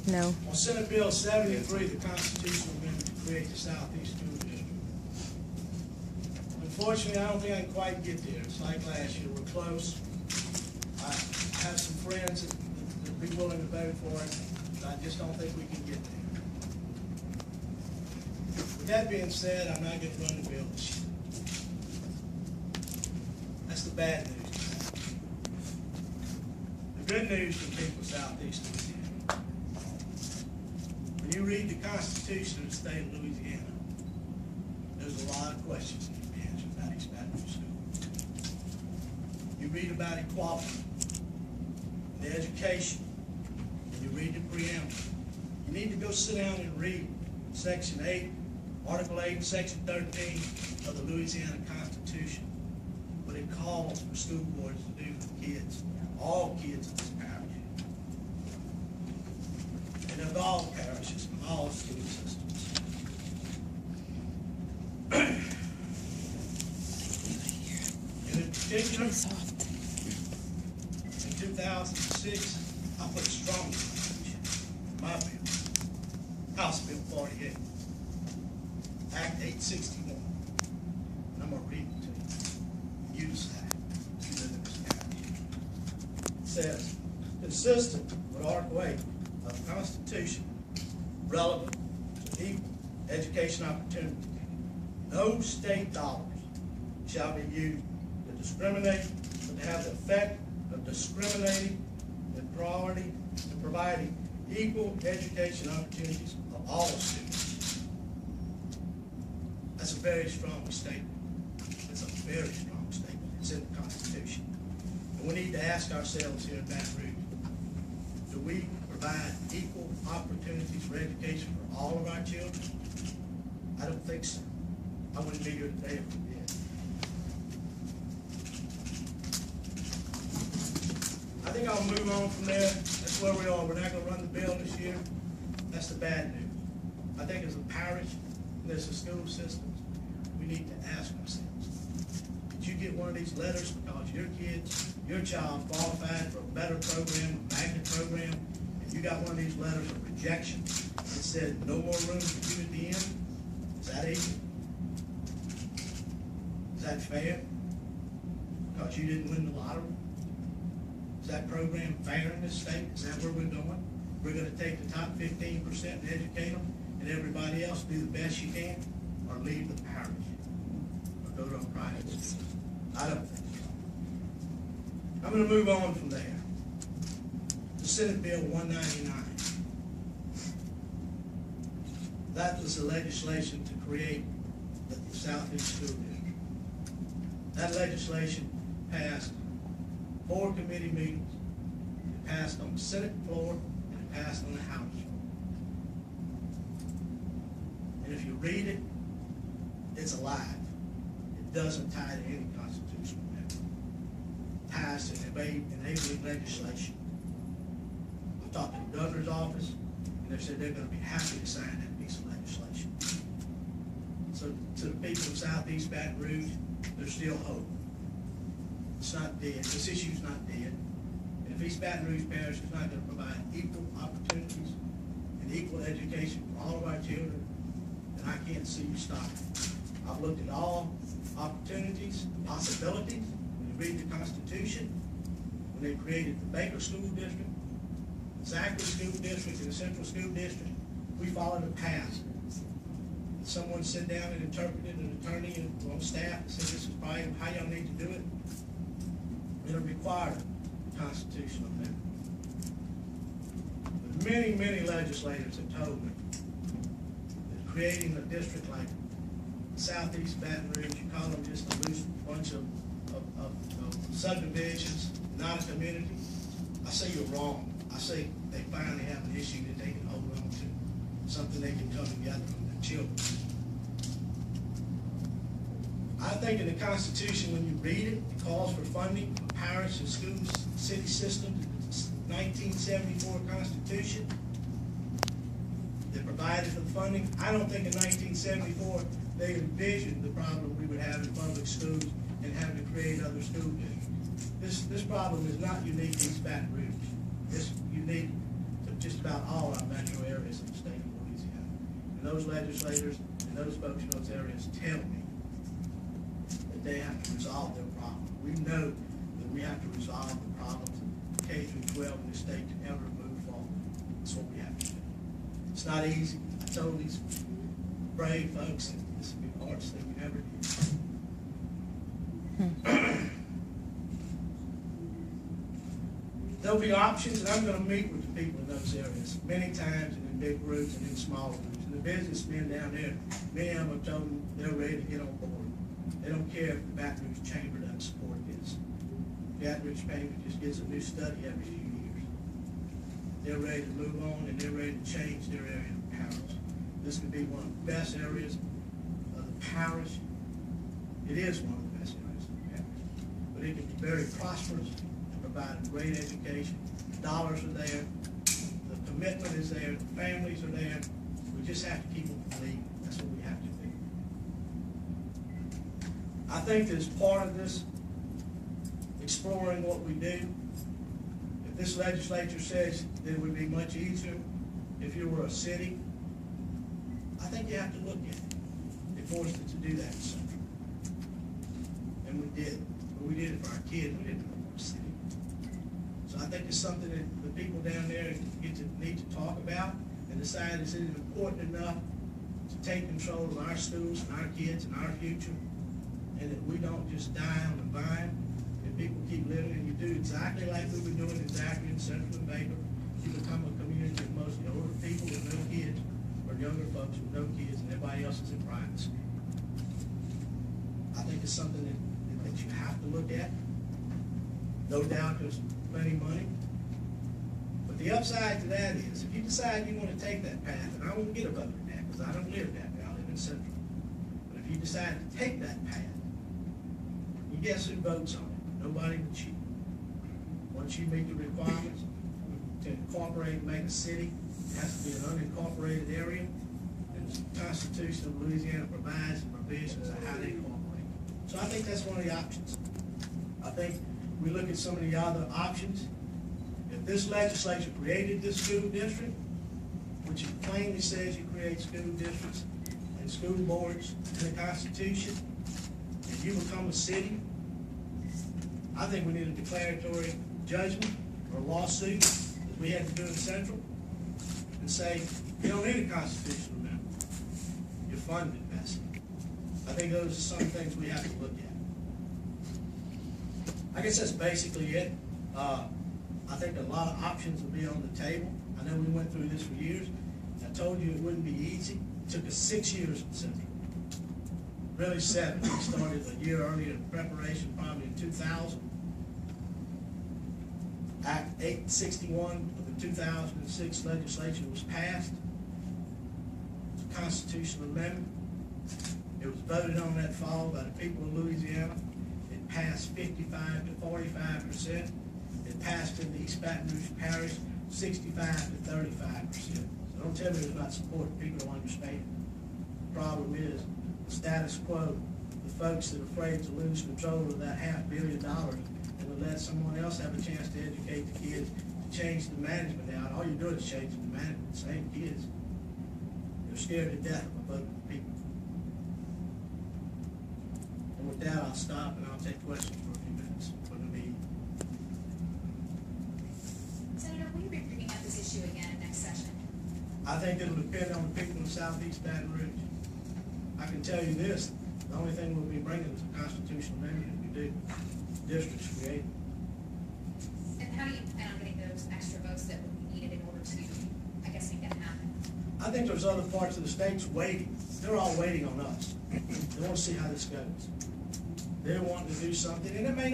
No. On Senate Bill 73, the constitutional amendment to create the Southeast School District. Unfortunately, I don't think I can quite get there. It's like last year, we're close. I have some friends that would be willing to vote for it, but I just don't think we can get there. With that being said, I'm not going to run the bill this year. That's the bad news. The good news for people of Southeast Louisiana. When you read the Constitution of the state of Louisiana, there's a lot of questions that can be answered about East Baton Rouge School. You read about equality, the education, and you read the preamble. You need to go sit down and read Section 8, Article 8, Section 13 of the Louisiana Constitution, what it calls for school boards to do for kids, all kids in this parish, and of all parishes, and all school systems. In particular, in 2006, I put a strong language in my bill, House Bill 48, Act 861. And I'm going to read it to you. You decide if you live in this parish. It says, consistent with Article 8 of the Constitution, relevant to equal education opportunity, no state dollars shall be used to discriminate or to have the effect of discriminating in priority to providing equal education opportunities for all students. That's a very strong statement. It's a very strong statement. It's in the Constitution. And we need to ask ourselves here in Baton Rouge, do we provide equal opportunities for education for all of our children? I don't think so. I wouldn't be here today if we did. I think I'll move on from there. That's where we are. We're not going to run the bill this year. That's the bad news. I think as a parish and as a school systems, we need to ask ourselves, did you get one of these letters because your kids, your child qualified for a better program, a magnet program, and you got one of these letters of rejection that said no more room for you at the end? Is that equal? Is that fair? Because you didn't win the lottery? Is that program fair in this state? Is that where we're going? We're going to take the top 15% and educate them, and everybody else do the best you can, or leave the parish, or go to a private school? I don't think so. I'm going to move on from there to Senate Bill 199. That was the legislation to create the Southeast School District. That legislation passed 4 committee meetings. It passed on the Senate floor, and it passed on the House floor. And if you read it, it's alive. It doesn't tie to any constitutional amendment. It ties to enabling legislation. I talked to the governor's office, and they said they're going to be happy to sign that piece of legislation. So to the people of Southeast Baton Rouge, there's still hope. It's not dead. This issue's not dead. And if East Baton Rouge Parish is not going to provide equal opportunities and equal education for all of our children, then I can't see you stopping. I've looked at all opportunities, possibilities. When you read the Constitution, when they created the Baker School District, the Zachary School District, and the Central School District, we followed a path. Someone sat down and interpreted, an attorney on staff, and said this is probably how y'all need to do it. It'll require a constitutional amendment. But many legislators have told me that creating a district like Southeast Baton Rouge, you call them just a loose bunch of subdivisions, not a community. I say you're wrong. I say they finally have an issue that they can hold on to, something they can come together with their children. I think in the Constitution, when you read it, it calls for funding for parish and school city systems. It's 1974 Constitution that provided for the funding. I don't think in 1974 they envisioned the problem we would have in public schools and having to create other school districts. This problem is not unique to East Baton Rouge. It's unique to just about all our Baton those legislators and those folks in those areas tell me that they have to resolve their problem. We know that we have to resolve the problems of K through 12 in this state to ever move forward. That's what we have to do. It's not easy. I told these brave folks that this would be the hardest thing we ever did. There'll be options, and I'm going to meet with the people in those areas many times, and in big groups and in small groups. And the businessmen down there, many of them have told them they're ready to get on board. They don't care if the Baton Rouge Chamber doesn't support this. The Baton Rouge Chamber just gets a new study every few years. They're ready to move on, and they're ready to change their area of parish. This could be one of the best areas of the parish. It is one of the best areas of the parish. But it can be very prosperous and provide a great education. The dollars are there. The commitment is there. The families are there. We just have to keep them believing. That's what we have to do. I think that as part of this, exploring what we do, if this legislature says that it would be much easier if you were a city, I think you have to look at it. They forced it to do that in Central. And we did. But we did it for our kids. We didn't do it for the city. So I think it's something that the people down there need to talk about and decide is it important enough to take control of our schools and our kids and our future, and that we don't just die on the vine and people keep living, and you do exactly like we've been doing in Zachary and Central and Baker. You become a community of mostly older people with no kids, or younger folks with no kids, and everybody else is in private school. I think it's something that you have to look at. No doubt there's plenty of money. But the upside to that is, if you decide you want to take that path, and I won't get a vote in that because I don't live that way, I live in Central. But if you decide to take that path, you guess who votes on it? Nobody but you. Once you meet the requirements to incorporate and make a city, it has to be an unincorporated area, and the Constitution of Louisiana provides provisions of how they incorporate. So I think that's one of the options. I think we look at some of the other options. If this legislature created this school district, which it plainly says you create school districts and school boards in the Constitution, and you become a city, I think we need a declaratory judgment or a lawsuit, as we had to do in Central, and say, you don't need a constitutional amendment. You're funded, Bessie. I think those are some things we have to look at. I guess that's basically it. I think a lot of options will be on the table. I know we went through this for years. I told you it wouldn't be easy. It took us 6 years in Central. Really 7. We started a year earlier in preparation, probably in 2000. Act 861 of the 2006 legislation was passed. It's a constitutional amendment. It was voted on that fall by the people of Louisiana. It passed 55 to 45%. It passed in the East Baton Rouge Parish 65 to 35%. So don't tell me there's not support. People don't understand. The problem is the status quo. The folks that are afraid to lose control of that $500 million and to let someone else have a chance to educate the kids, to change the management out. All you're doing is changing the management. The same kids. They're scared to death of a vote of people. And with that, I'll stop and I'll take questions for a few minutes for the meeting. Senator, will you be bringing up this issue again next session? I think it'll depend on the people in Southeast Baton Rouge. I can tell you this, the only thing we'll be bringing is a constitutional amendment if we do. Districts created. And how do you plan on getting those extra votes that would be needed in order to, I guess, make that happen? I think there's other parts of the states waiting. They're all waiting on us. They want to see how this goes. They're wanting to do something, and it may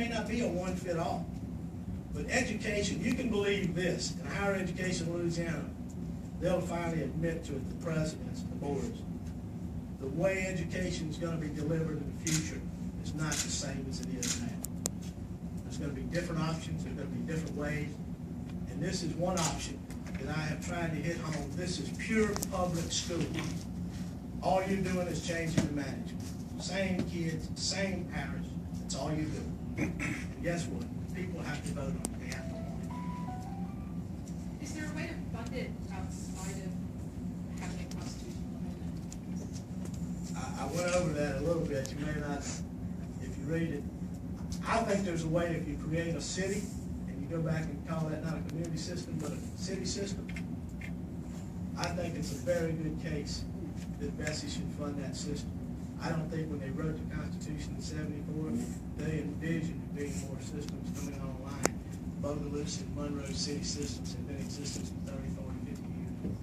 not be a one fit all. But education, you can believe this, in higher education in Louisiana, they'll finally admit to it, the presidents, the boards. The way education is going to be delivered in the future is not the same as it is now. There's going to be different options, there's going to be different ways, and this is one option that I have tried to hit home. This is pure public school. All you're doing is changing the management. Same kids, same parish, that's all you do. And guess what? People have to vote on it. They have to want it. Is there a way to fund it outside of having a constitutional that you may not, if you read it. I think there's a way, if you create a city, and you go back and call that not a community system, but a city system, I think it's a very good case that Bessie should fund that system. I don't think when they wrote the Constitution in '74, they envisioned there being more systems coming online. Bogaloo and Monroe city systems have been in existence for 30, 40, 50 years.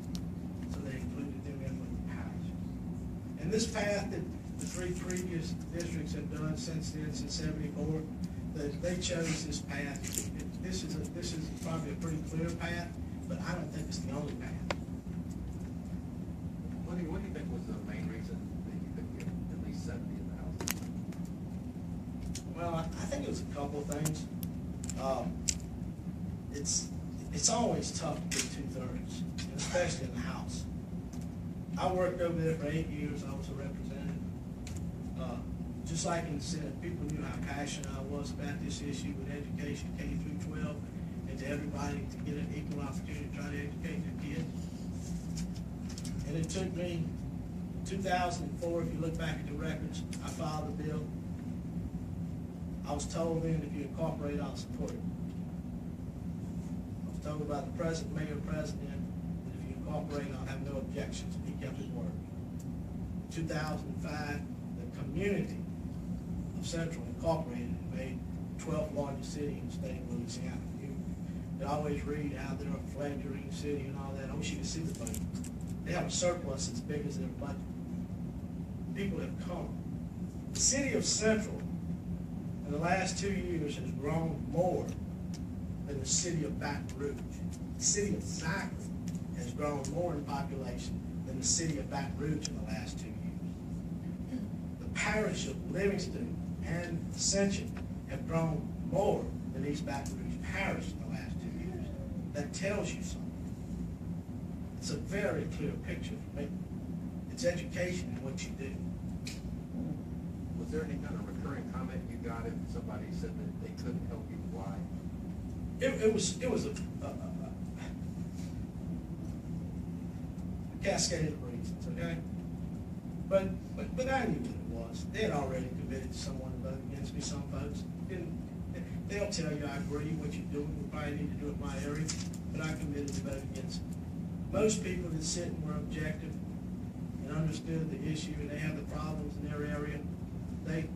So they included them in with the parish. And this path that the three previous districts have done since then, since '74, they chose this path. This is probably a pretty clear path, but I don't think it's the only path. What do you think was the main reason that you could get at least 70 in the House? Well, I think it was a couple of things. It's always tough to get 2/3, especially in the House. I worked over there for 8 years. I was a representative. Just like in the Senate, people knew how passionate I was about this issue with education, K through 12, and to everybody to get an equal opportunity to try to educate their kids. And it took me 2004, if you look back at the records, I filed a bill. I was told then if you incorporate, I'll support it. I was told by the president, mayor president, that if you incorporate, I'll have no objections. He kept his word. 2005, the community of Central incorporated and made the 12th largest city in the state of Louisiana. You always read how they're a fledgling city and all that. I wish you could see the budget. They have a surplus as big as their budget. People have come. The city of Central in the last 2 years has grown more than the city of Baton Rouge. The city of Zachary has grown more in population than the city of Baton Rouge in the last 2 years. The parish of Livingston and Ascension have grown more than East Baton Rouge Parish in the last 2 years. That tells you something. It's a very clear picture for me. It's education and what you do. Was there any kind of recurring comment you got if somebody said that they couldn't help you? Why? It was a cascade of reasons, okay? But I knew what it was. They had already committed to someone to vote against me. Some folks didn't. They'll tell you I agree what you're doing. We probably need to do it in my area, but I committed to vote against it. Most people that sit and were objective and understood the issue and they have the problems in their area, they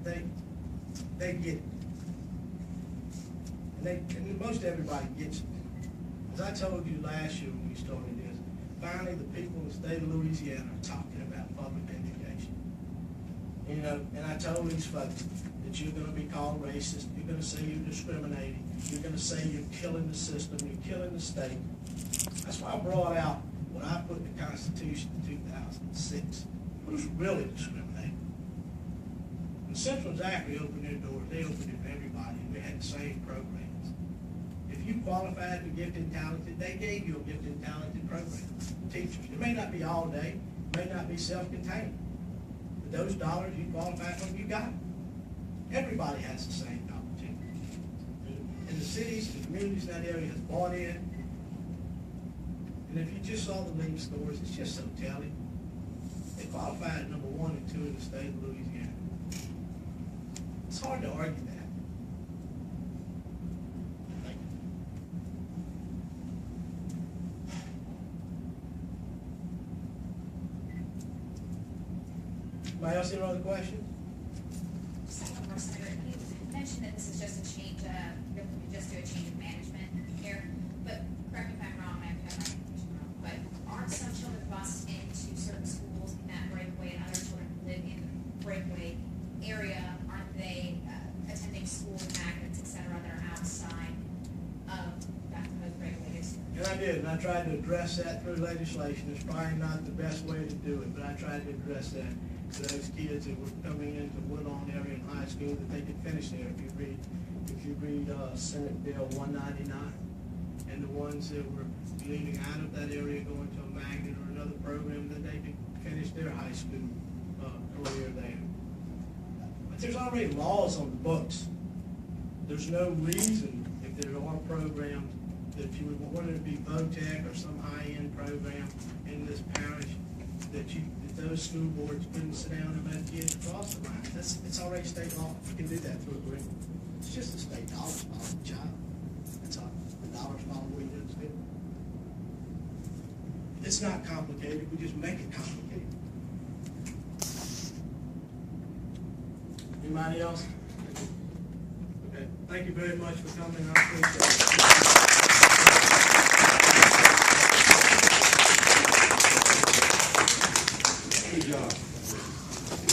get it. And most everybody gets it. As I told you last year when we started this, finally the people in the state of Louisiana are talking about public education. You know, and I told these folks that you're going to be called racist, you're going to say you're discriminating, you're going to say you're killing the system, you're killing the state. That's why I brought out when I put the Constitution in 2006. It was really discriminating. When Central Zachary opened their doors, they opened it for everybody, and we had the same programs. If you qualified for gifted and talented, they gave you a gifted and talented program. Teachers. It may not be all day, it may not be self-contained. But those dollars you qualified for, you got them. Everybody has the same opportunity. And the cities, the communities in that area has bought in. And if you just saw the lead scores, it's just so telling. They qualified number 1 and 2 in the state of Louisiana. It's hard to argue that. Thank you. Anybody else have any other questions? Second more, Senator, you mentioned that this is just a change, just do a change of management here, but correct me if I'm wrong, I have my information wrong, but aren't some children bused into certain schools in that breakaway and other children who live in the breakaway area, aren't they attending school magnets, et cetera, that are outside of that proposed breakaway district? And I did, and I tried to address that through legislation. It's probably not the best way to do it, but I tried to address that. So those kids that were coming into Woodlawn area in high school, that they could finish there. If you read Senate Bill 199, and the ones that were leaving out of that area, going to a magnet or another program, that they could finish their high school career there. But there's already laws on the books. There's no reason, if there are programs, that if you would want it to be VOTEC or some high-end program in this parish, that those school boards couldn't sit down and let kids cross the line. It's already state law. You can do that through agreement. It's just a state dollar's fault of the child. That's all. The dollar's fault of what you do is good. It's not complicated. We just make it complicated. Anybody else? Okay. Thank you very much for coming. I appreciate it.